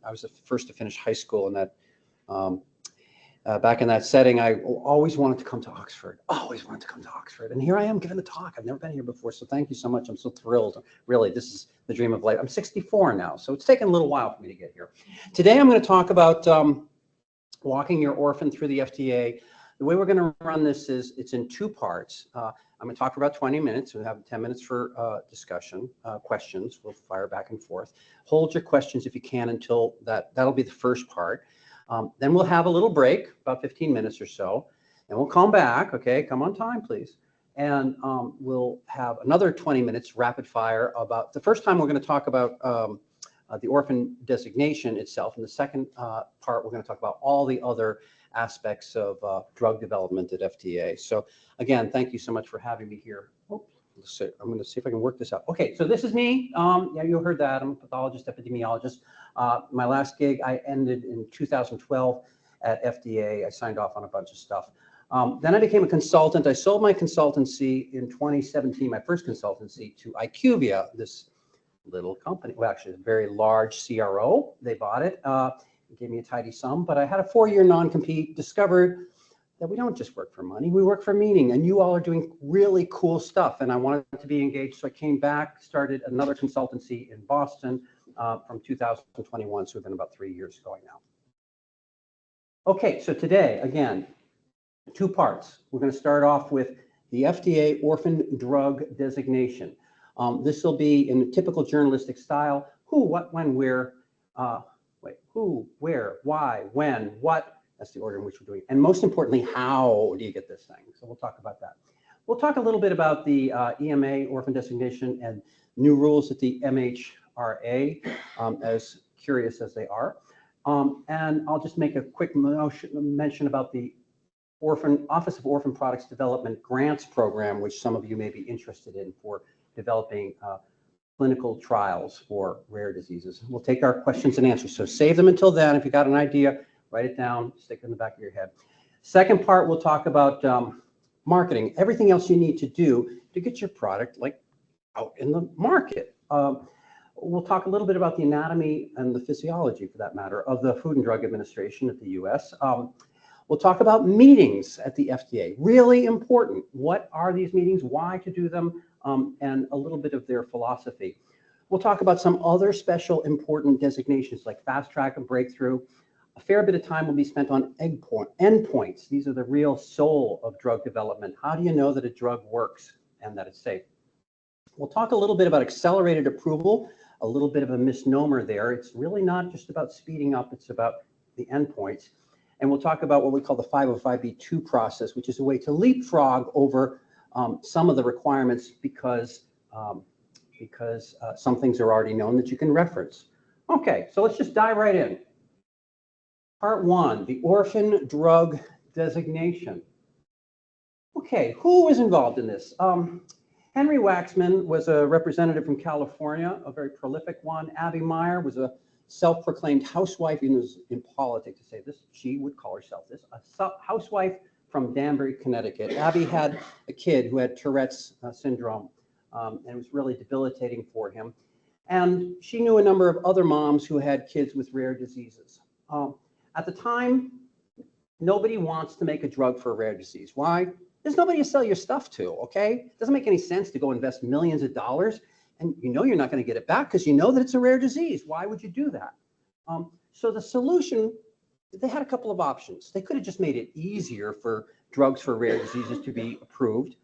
I was the first to finish high school, and that back in that setting, I always wanted to come to Oxford, always wanted to come to Oxford. And here I am giving the talk. I've never been here before, so thank you so much. I'm so thrilled. Really, this is the dream of life. I'm 64 now, so it's taken a little while for me to get here. Today, I'm going to talk about walking your orphan through the FDA. The way we're going to run this is it's in two parts. I'm going to talk for about 20 minutes. We'll have 10 minutes for discussion, questions. We'll fire back and forth. Hold your questions if you can until that'll be the first part. Then we'll have a little break, about 15 minutes or so, and we'll come back, okay? Come on time, please. And we'll have another 20 minutes rapid fire about, the first time we're going to talk about the orphan designation itself, and the second part we're going to talk about all the other aspects of drug development at FDA. So again, thank you so much for having me here. Oh, I'm going to see if I can work this out. Okay, so this is me. Yeah, you heard that. I'm a pathologist, epidemiologist. My last gig, I ended in 2012 at FDA. I signed off on a bunch of stuff. Then I became a consultant. I sold my consultancy in 2017, my first consultancy, to IQVIA, this little company. Well, actually, a very large CRO. They bought it. It gave me a tidy sum, but I had a 4-year non-compete, discovered that we don't just work for money, we work for meaning, and you all are doing really cool stuff, and I wanted to be engaged, so I came back, started another consultancy in Boston from 2021, so we've been about 3 years going now. Okay, so today, again, two parts. We're going to start off with the FDA Orphan Drug Designation. This will be in the typical journalistic style: who, what, when, where, who, where, why, when, what. That's the order in which we're doing it. And most importantly, how do you get this thing? So we'll talk about that. We'll talk a little bit about the EMA orphan designation and new rules at the MHRA, as curious as they are. And I'll just make a quick mention about the Office of Orphan Products Development Grants Program, which some of you may be interested in for developing clinical trials for rare diseases. We'll take our questions and answers. So save them until then. If you got an idea, write it down, stick it in the back of your head. Second part, we'll talk about marketing, everything else you need to do to get your product out in the market. We'll talk a little bit about the anatomy and the physiology, for that matter, of the Food and Drug Administration at the US. We'll talk about meetings at the FDA, really important. What are these meetings, why to do them, and a little bit of their philosophy. We'll talk about some other special important designations like fast track and breakthrough. A fair bit of time will be spent on endpoints. These are the real soul of drug development. How do you know that a drug works and that it's safe? We'll talk a little bit about accelerated approval, a little bit of a misnomer there. It's really not just about speeding up, it's about the endpoints. And we'll talk about what we call the 505(b)(2) process, which is a way to leapfrog over some of the requirements because some things are already known that you can reference. Okay, so let's just dive right in. Part one, the Orphan Drug Designation. Okay, who was involved in this? Henry Waxman was a representative from California, a very prolific one. Abby Meyer was a self-proclaimed housewife, and it was impolitic to say this, she would call herself this, a housewife from Danbury, Connecticut. Abby had a kid who had Tourette's syndrome, and it was really debilitating for him. And she knew a number of other moms who had kids with rare diseases. At the time, nobody wants to make a drug for a rare disease. Why? There's nobody to sell your stuff to, okay? It doesn't make any sense to go invest millions of dollars and you know you're not going to get it back because you know that it's a rare disease. Why would you do that? So the solution, they had a couple of options. They could have just made it easier for drugs for rare diseases to be approved,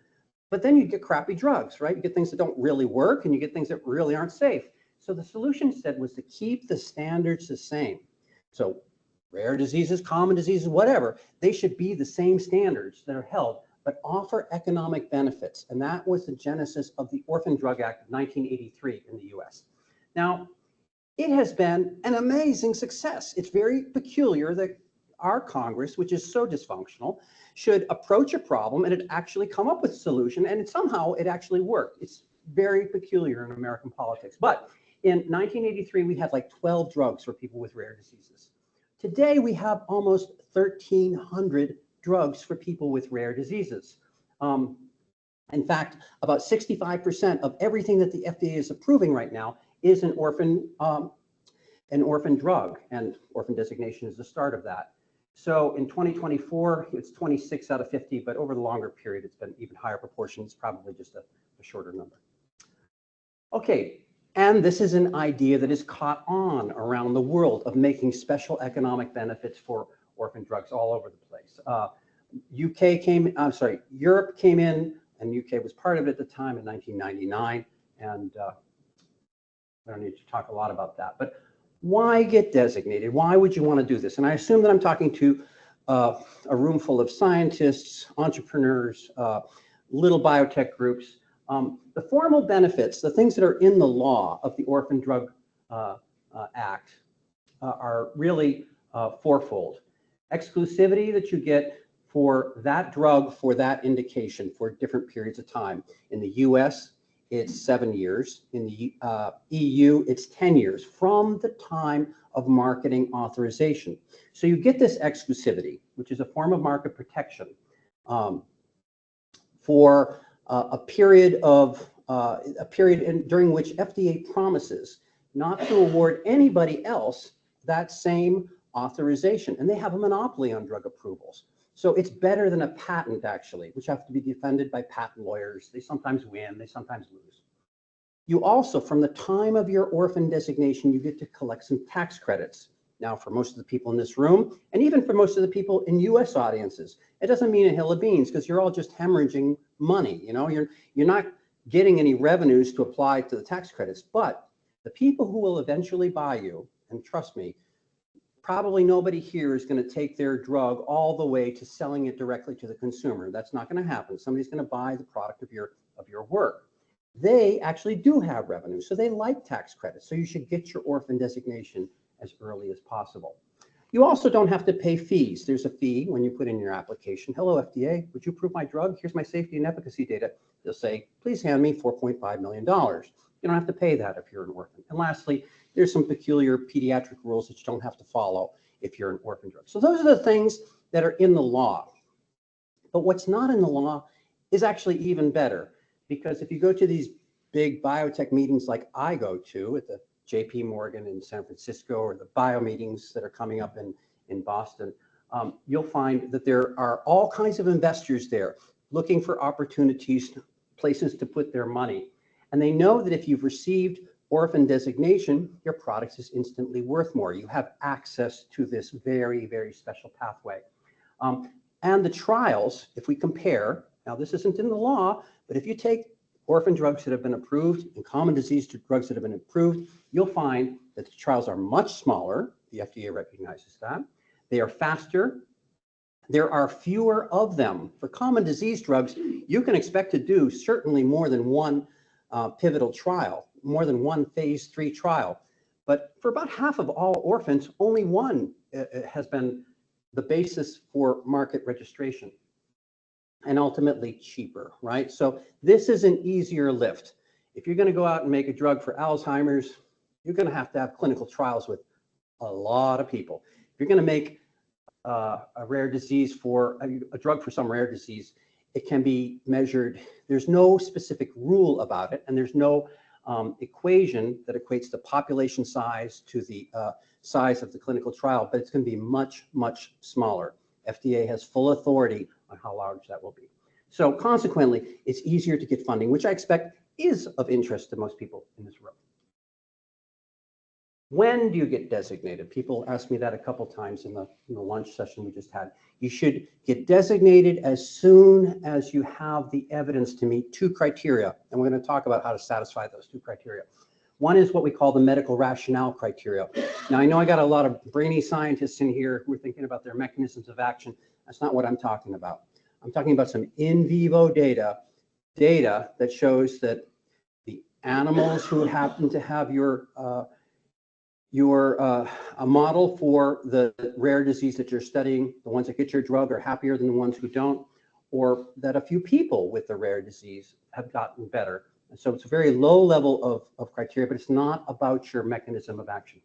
but then you get crappy drugs, right? You get things that don't really work and you get things that really aren't safe. So the solution instead was to keep the standards the same. So rare diseases, common diseases, whatever, they should be the same standards that are held, but offer economic benefits. And that was the genesis of the Orphan Drug Act of 1983 in the US. Now, it has been an amazing success. It's very peculiar that our Congress, which is so dysfunctional, should approach a problem and it actually come up with a solution, and somehow it actually worked. It's very peculiar in American politics. But in 1983, we had like 12 drugs for people with rare diseases. Today, we have almost 1,300 drugs for people with rare diseases. In fact, about 65% of everything that the FDA is approving right now is an orphan an orphan drug, and orphan designation is the start of that. So in 2024, it's 26 out of 50, but over the longer period, it's been even higher proportion. It's probably just a shorter number. Okay, and this is an idea that is caught on around the world of making special economic benefits for orphan drugs all over the place. Europe came in, and UK was part of it at the time in 1999, and I don't need to talk a lot about that. But why get designated? Why would you want to do this? And I assume that I'm talking to a room full of scientists, entrepreneurs, little biotech groups. The formal benefits, the things that are in the law of the Orphan Drug Act are really fourfold. Exclusivity that you get for that drug, for that indication, for different periods of time. In the US, it's 7 years. In the EU, it's 10 years from the time of marketing authorization. So you get this exclusivity, which is a form of market protection for a period during which FDA promises not to award anybody else that same authorization, and they have a monopoly on drug approvals. So it's better than a patent, actually, which have to be defended by patent lawyers. They sometimes win, they sometimes lose. You also, from the time of your orphan designation, you get to collect some tax credits. Now, for most of the people in this room, and even for most of the people in US audiences, it doesn't mean a hill of beans because you're all just hemorrhaging money. You know, you're not getting any revenues to apply to the tax credits, but the people who will eventually buy you, and trust me, probably nobody here is going to take their drug all the way to selling it directly to the consumer. That's not going to happen. Somebody's going to buy the product of your work. They actually do have revenue, so they like tax credits. So you should get your orphan designation as early as possible. You also don't have to pay fees. There's a fee when you put in your application. Hello, FDA, would you approve my drug? Here's my safety and efficacy data. They'll say, please hand me $4.5 million. You don't have to pay that if you're an orphan. And lastly, there's some peculiar pediatric rules that you don't have to follow if you're an orphan drug. So those are the things that are in the law. But what's not in the law is actually even better, because if you go to these big biotech meetings like I go to at the JP Morgan in San Francisco, or the bio meetings that are coming up in Boston, you'll find that there are all kinds of investors there looking for opportunities, places to put their money. And they know that if you've received orphan designation, your product is instantly worth more. You have access to this very, very special pathway. And the trials, if we compare, now this isn't in the law, but if you take orphan drugs that have been approved and common disease drugs that have been approved, you'll find that the trials are much smaller. The FDA recognizes that. They are faster. There are fewer of them. For common disease drugs, you can expect to do certainly more than one pivotal trial, more than one phase 3 trial. But for about half of all orphans, only one has been the basis for market registration, and ultimately cheaper, right? So this is an easier lift. If you're going to go out and make a drug for Alzheimer's, you're going to have clinical trials with a lot of people. If you're going to make a rare disease for a drug for some rare disease, it can be measured. There's no specific rule about it, and there's no equation that equates the population size to the size of the clinical trial, but it's going to be much, much smaller. FDA has full authority on how large that will be. So consequently, it's easier to get funding, which I expect is of interest to most people in this room. When do you get designated? People asked me that a couple times in the lunch session we just had. You should get designated as soon as you have the evidence to meet 2 criteria, and we're going to talk about how to satisfy those 2 criteria. One is what we call the medical rationale criteria. Now, I know I got a lot of brainy scientists in here who are thinking about their mechanisms of action. That's not what I'm talking about. I'm talking about some in vivo data that shows that the animals who happen to have a model for the rare disease that you're studying, the ones that get your drug are happier than the ones who don't, or that a few people with the rare disease have gotten better. And so it's a very low level of criteria, but it's not about your mechanism of action.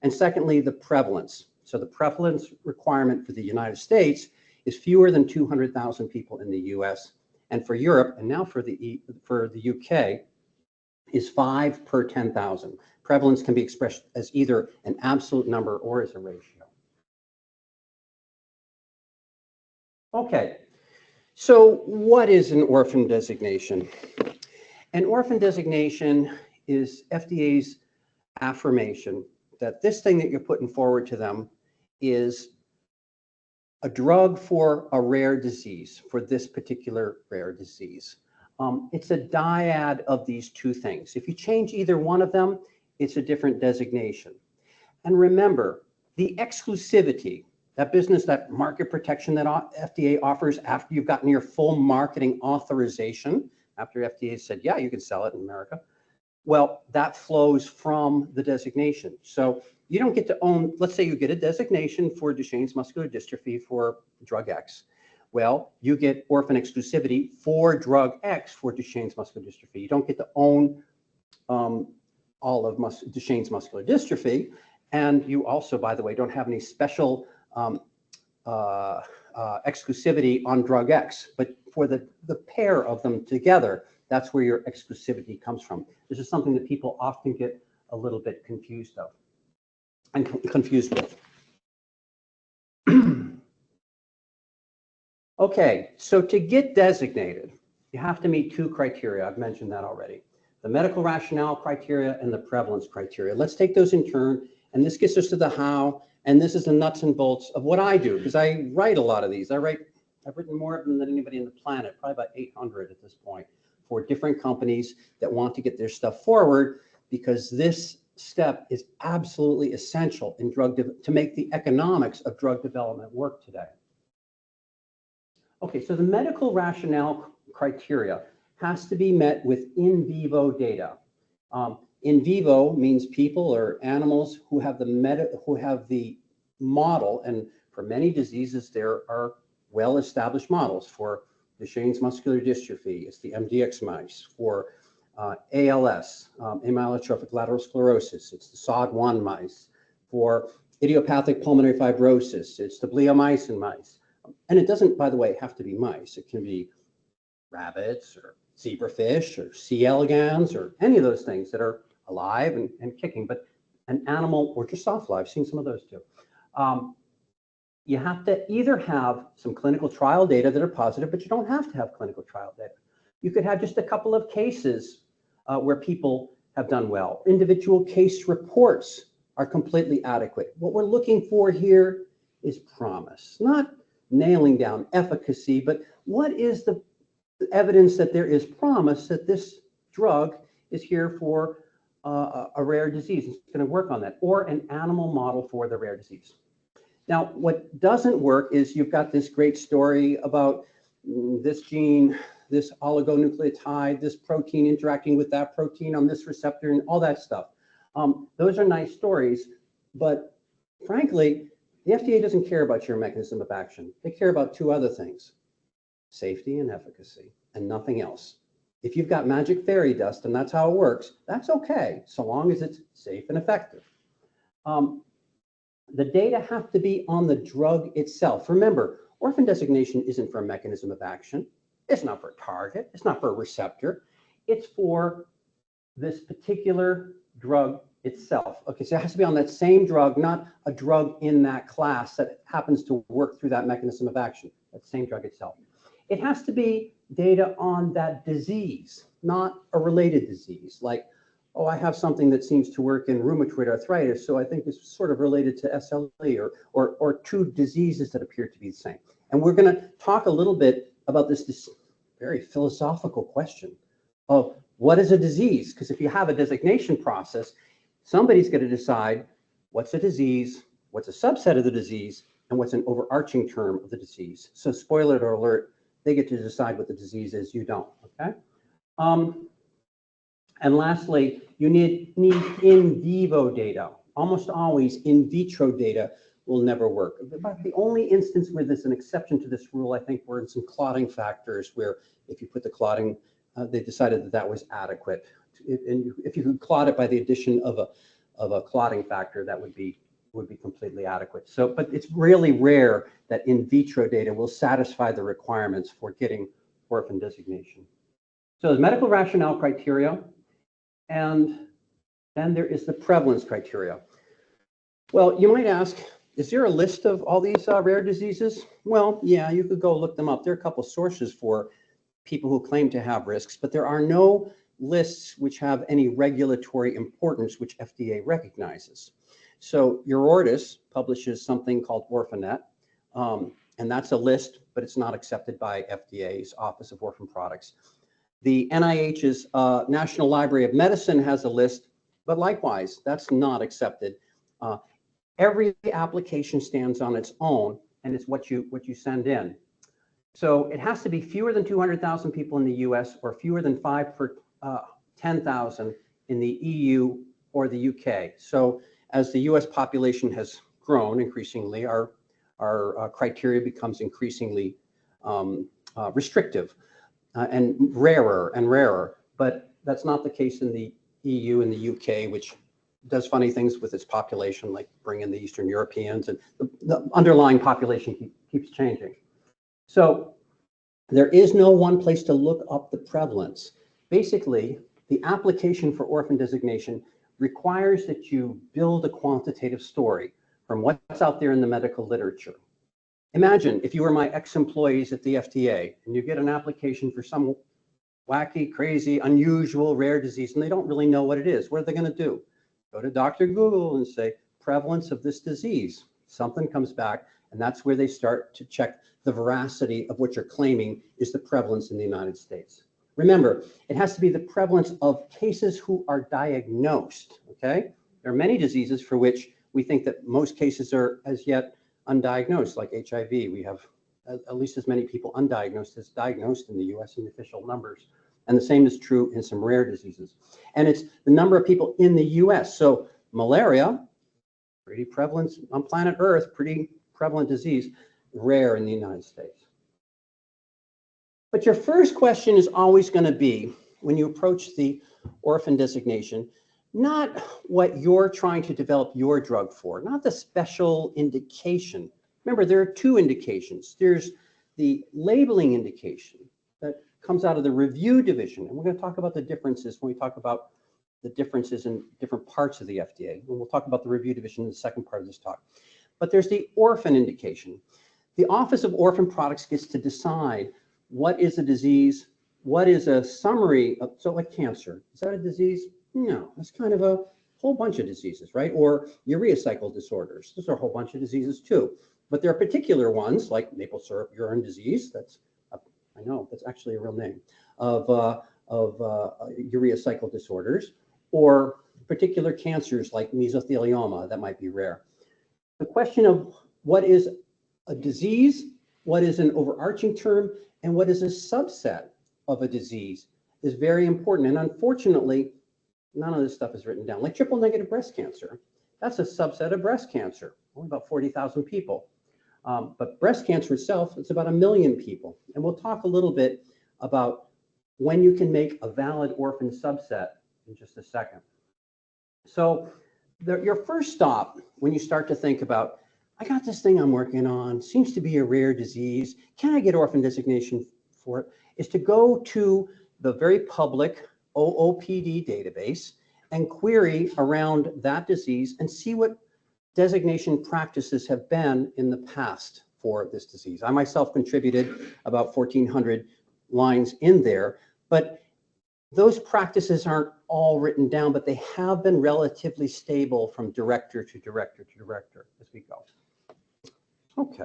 And secondly, the prevalence. So the prevalence requirement for the United States is fewer than 200,000 people in the US, and for Europe, and now for the UK, is 5 per 10,000. Prevalence can be expressed as either an absolute number or as a ratio. Okay, so what is an orphan designation? An orphan designation is FDA's affirmation that this thing that you're putting forward to them is a drug for a rare disease, for this particular rare disease. It's a dyad of these two things. If you change either one of them, it's a different designation. And remember, the exclusivity, that business, that market protection that FDA offers after you've gotten your full marketing authorization, after FDA said, yeah, you can sell it in America, well, that flows from the designation. So you don't get to own, let's say you get a designation for Duchenne's muscular dystrophy for drug X. Well, you get orphan exclusivity for drug X for Duchenne's muscular dystrophy. You don't get to own all of Duchenne's muscular dystrophy. And you also, by the way, don't have any special exclusivity on drug X. But for the pair of them together, that's where your exclusivity comes from. This is something that people often get a little bit confused of and confused with. Okay, so to get designated, you have to meet two criteria. I've mentioned that already. The medical rationale criteria and the prevalence criteria. Let's take those in turn, and this gets us to the how, and this is the nuts and bolts of what I do, because I write a lot of these. I've written more of them than anybody on the planet, probably about 800 at this point, for different companies that want to get their stuff forward, because this step is absolutely essential in to make the economics of drug development work today. Okay, so the medical rationale criteria has to be met with in vivo data. In vivo means people or animals who have the model, and for many diseases there are well-established models. For Duchenne's muscular dystrophy, it's the MDUK mice. For ALS, amyotrophic lateral sclerosis, it's the SOD1 mice. For idiopathic pulmonary fibrosis, it's the bleomycin mice. And it doesn't, by the way, have to be mice. It can be rabbits or zebrafish or C. elegans or any of those things that are alive and kicking, but an animal or Drosophila, I've seen some of those too. You have to either have some clinical trial data that are positive, but you don't have to have clinical trial data. You could have just a couple of cases where people have done well. Individual case reports are completely adequate. What we're looking for here is promise, not nailing down efficacy, but what is the evidence that there is promise that this drug is here for a rare disease. It's going to work on that, or an animal model for the rare disease. Now, what doesn't work is you've got this great story about this gene, this oligonucleotide, this protein interacting with that protein on this receptor and all that stuff. Those are nice stories, but frankly, the FDA doesn't care about your mechanism of action. They care about two other things: safety and efficacy, and nothing else. If you've got magic fairy dust and that's how it works, that's okay, so long as it's safe and effective. The data have to be on the drug itself. Remember, orphan designation isn't for a mechanism of action. It's not for a target. It's not for a receptor. It's for this particular drug itself. Okay, so it has to be on that same drug, not a drug in that class that happens to work through that mechanism of action, that same drug itself. It has to be data on that disease, not a related disease, like, oh, I have something that seems to work in rheumatoid arthritis, so I think it's sort of related to SLE, or two diseases that appear to be the same. And we're going to talk a little bit about this very philosophical question of what is a disease? Because if you have a designation process, somebody's going to decide what's a disease, what's a subset of the disease, and what's an overarching term of the disease. So spoiler alert, they get to decide what the disease is, you don't, okay? And lastly, you need in vivo data. Almost always in vitro data will never work. But the only instance where there's an exception to this rule, I think, were in some clotting factors where if you put the clotting, they decided that that was adequate. And if you could clot it by the addition of a clotting factor, that would be completely adequate. So, but it's really rare that in vitro data will satisfy the requirements for getting orphan designation. So there's medical rationale criteria, and Then there is the prevalence criteria. Well, you might ask, is there a list of all these rare diseases? Well, yeah, you could go look them up. There are a couple sources for people who claim to have risks, but there are no lists which have any regulatory importance which FDA recognizes. So Eurordis publishes something called Orphanet, and that's a list, but it's not accepted by FDA's Office of Orphan Products. The NIH's National Library of Medicine has a list, but likewise, that's not accepted. Every application stands on its own, and it's what you send in. So it has to be fewer than 200,000 people in the US or fewer than 5 per 10,000 in the EU or the UK. So as the US population has grown increasingly, our criteria becomes increasingly restrictive and rarer. But that's not the case in the EU and the UK, which does funny things with its population, like bring in the Eastern Europeans, and the underlying population keeps changing. So there is no one place to look up the prevalence. Basically, the application for orphan designation requires that you build a quantitative story from what's out there in the medical literature. Imagine if you were my ex-employees at the FDA and you get an application for some wacky, crazy, unusual, rare disease, and they don't really know what it is. What are they going to do? Go to Dr. Google and say, prevalence of this disease. Something comes back, and that's where they start to check the veracity of what you're claiming is the prevalence in the United States. Remember, it has to be the prevalence of cases who are diagnosed, okay? There are many diseases for which we think that most cases are as yet undiagnosed, like HIV. We have at least as many people undiagnosed as diagnosed in the US in official numbers. And the same is true in some rare diseases. And it's the number of people in the US. So malaria, pretty prevalent on planet Earth, pretty prevalent disease, rare in the United States. But your first question is always going to be, when you approach the orphan designation, not what you're trying to develop your drug for, not the special indication. Remember, there are two indications. There's the labeling indication that comes out of the review division. And we're going to talk about the differences when we talk about the differences in different parts of the FDA. And we'll talk about the review division in the second part of this talk. But there's the orphan indication. The Office of Orphan Products gets to decide what is a disease, what is a summary of, so like cancer. Is that a disease? No, that's kind of a whole bunch of diseases, right? Or urea cycle disorders. Those are a whole bunch of diseases too. But there are particular ones like maple syrup urine disease. That's, I know, that's actually a real name, of urea cycle disorders, or particular cancers like mesothelioma that might be rare. The question of what is a disease, what is an overarching term, and what is a subset of a disease is very important. And unfortunately, none of this stuff is written down. Like triple negative breast cancer, that's a subset of breast cancer, only about 40,000 people. But breast cancer itself, it's about 1 million people. And we'll talk a little bit about when you can make a valid orphan subset in just a second. So your first stop when you start to think about, I got this thing I'm working on, seems to be a rare disease, can I get orphan designation for it, is to go to the very public OOPD database and query around that disease and see what designation practices have been in the past for this disease. I myself contributed about 1,400 lines in there, but those practices aren't all written down, but they have been relatively stable from director to director to director as we go. Okay.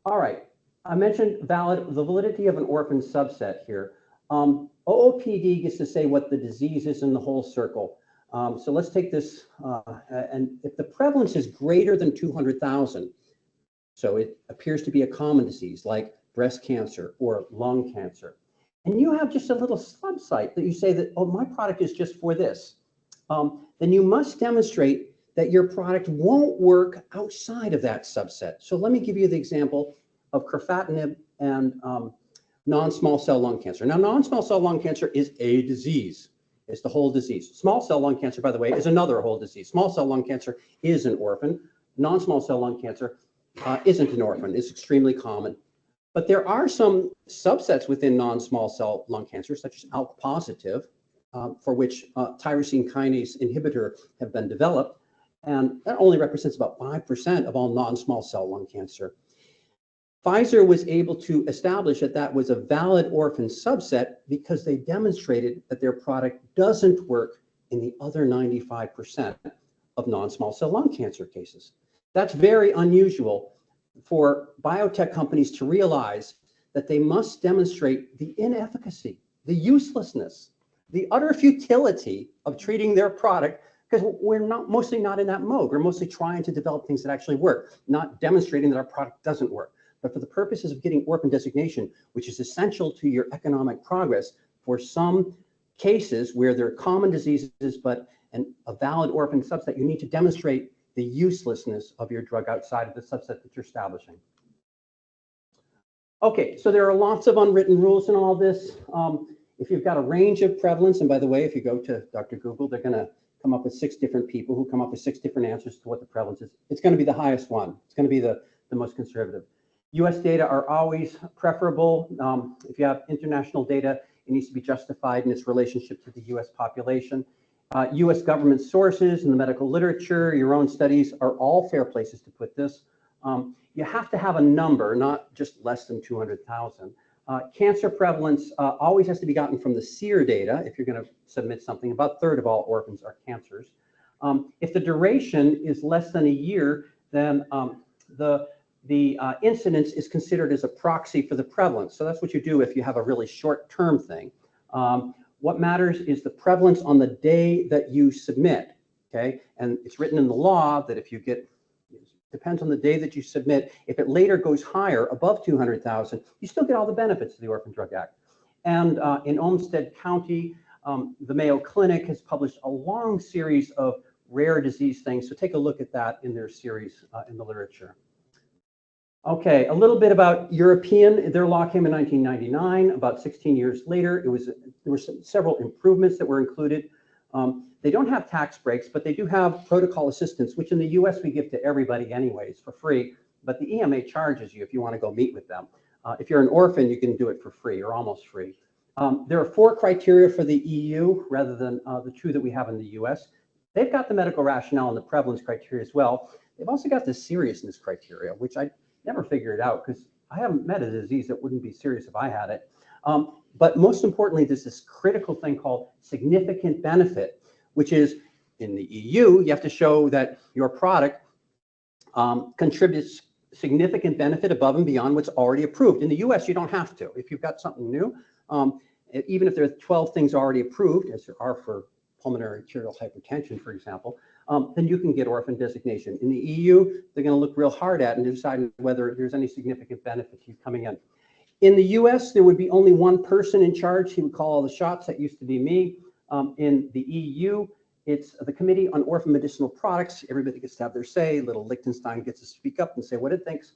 All right. I mentioned the validity of an orphan subset here. OOPD gets to say what the disease is in the whole circle. So let's take this, and if the prevalence is greater than 200,000, so it appears to be a common disease like breast cancer or lung cancer, and you have just a little subsite that you say that, oh, my product is just for this, then you must demonstrate that your product won't work outside of that subset. So let me give you the example of crifatinib and non-small cell lung cancer. Now, non-small cell lung cancer is a disease. It's the whole disease. Small cell lung cancer, by the way, is another whole disease. Small cell lung cancer is an orphan. Non-small cell lung cancer isn't an orphan. It's extremely common. But there are some subsets within non-small cell lung cancer, such as ALK positive, for which tyrosine kinase inhibitor have been developed, and that only represents about 5% of all non-small cell lung cancer. Pfizer was able to establish that that was a valid orphan subset because they demonstrated that their product doesn't work in the other 95% of non-small cell lung cancer cases. That's very unusual for biotech companies to realize that they must demonstrate the inefficacy, the uselessness, the utter futility of treating their product, because we're mostly not in that mode. We're mostly trying to develop things that actually work, not demonstrating that our product doesn't work. But for the purposes of getting orphan designation, which is essential to your economic progress, for some cases where there are common diseases but a valid orphan subset, you need to demonstrate the uselessness of your drug outside of the subset that you're establishing. Okay, so there are lots of unwritten rules in all this. If you've got a range of prevalence, and by the way, if you go to Dr. Google, they're going to come up with 6 different people who come up with 6 different answers to what the prevalence is. It's going to be the highest one. It's going to be the most conservative. US data are always preferable. If you have international data, it needs to be justified in its relationship to the US population. US government sources in the medical literature, your own studies are all fair places to put this. You have to have a number, not just less than 200,000. Cancer prevalence always has to be gotten from the SEER data if you're going to submit something. About a third of all orphans are cancers. If the duration is less than a year, then the incidence is considered as a proxy for the prevalence. So that's what you do if you have a really short-term thing. What matters is the prevalence on the day that you submit, okay? And it's written in the law that if you get, depends on the day that you submit, if it later goes higher, above 200,000, you still get all the benefits of the Orphan Drug Act. And in Olmsted County, the Mayo Clinic has published a long series of rare disease things. So take a look at that in their series in the literature. Okay, a little bit about European. Their law came in 1999. About 16 years later, there were several improvements that were included. They don't have tax breaks, but they do have protocol assistance, which in the US we give to everybody anyways for free, but the EMA charges you if you want to go meet with them. If you're an orphan, you can do it for free or almost free. There are 4 criteria for the EU rather than the 2 that we have in the US. They've got the medical rationale and the prevalence criteria as well. They've also got the seriousness criteria, which I never figured out because I haven't met a disease that wouldn't be serious if I had it. But most importantly, there's this critical thing called significant benefit, which is in the EU, you have to show that your product contributes significant benefit above and beyond what's already approved. In the US, you don't have to. If you've got something new, even if there are 12 things already approved, as there are for pulmonary arterial hypertension, for example, then you can get orphan designation. In the EU, they're going to look real hard at and decide whether there's any significant benefit to you coming in. In the US, there would be only one person in charge. He would call all the shots. That used to be me. In the EU, it's the Committee on Orphan Medicinal Products. Everybody gets to have their say. Little Liechtenstein gets to speak up and say what it thinks.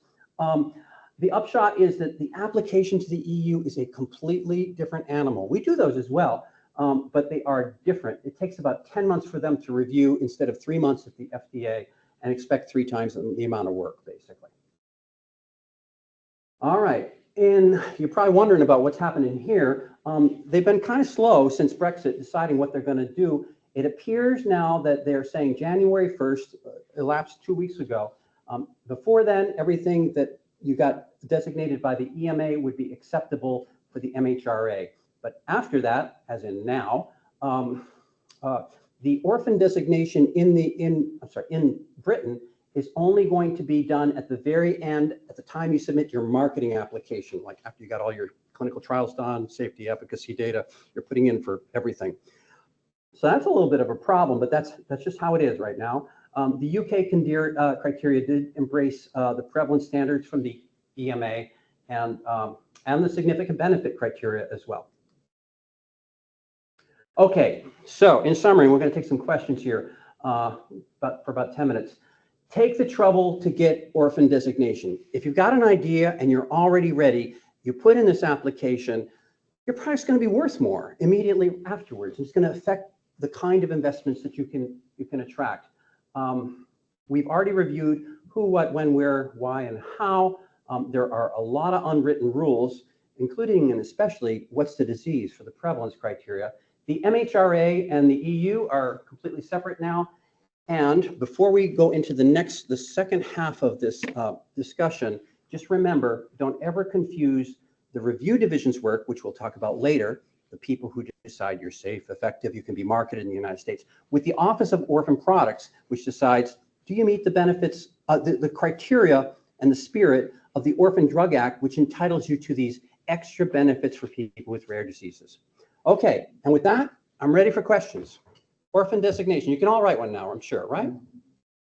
The upshot is that the application to the EU is a completely different animal. We do those as well. But they are different. It takes about 10 months for them to review instead of 3 months at the FDA, and expect 3 times the amount of work, basically. All right, and you're probably wondering about what's happening here. They've been kind of slow since Brexit deciding what they're going to do. It appears now that they're saying January 1st, elapsed 2 weeks ago. Before then, everything that you got designated by the EMA would be acceptable for the MHRA. But after that, as in now, the orphan designation in Britain is only going to be done at the very end, at the time you submit your marketing application, like after you got all your clinical trials done, safety, efficacy data, you're putting in for everything. So that's a little bit of a problem, but that's just how it is right now. The UK criteria did embrace the prevalence standards from the EMA and the significant benefit criteria as well. Okay, so in summary, we're going to take some questions here for about 10 minutes. Take the trouble to get orphan designation. If you've got an idea and you're already ready, you put in this application, your product's going to be worth more immediately afterwards. It's going to affect the kind of investments that you can attract. We've already reviewed who, what, when, where, why, and how. There are a lot of unwritten rules, including and especially what's the disease for the prevalence criteria. The MHRA and the EU are completely separate now. And before we go into the second half of this discussion, just remember, don't ever confuse the review division's work, which we'll talk about later, the people who decide you're safe, effective, you can be marketed in the United States, with the Office of Orphan Products, which decides, do you meet the benefits, the criteria and the spirit of the Orphan Drug Act, which entitles you to these extra benefits for people with rare diseases. Okay, and with that, I'm ready for questions. Orphan designation, you can all write one now, I'm sure, right?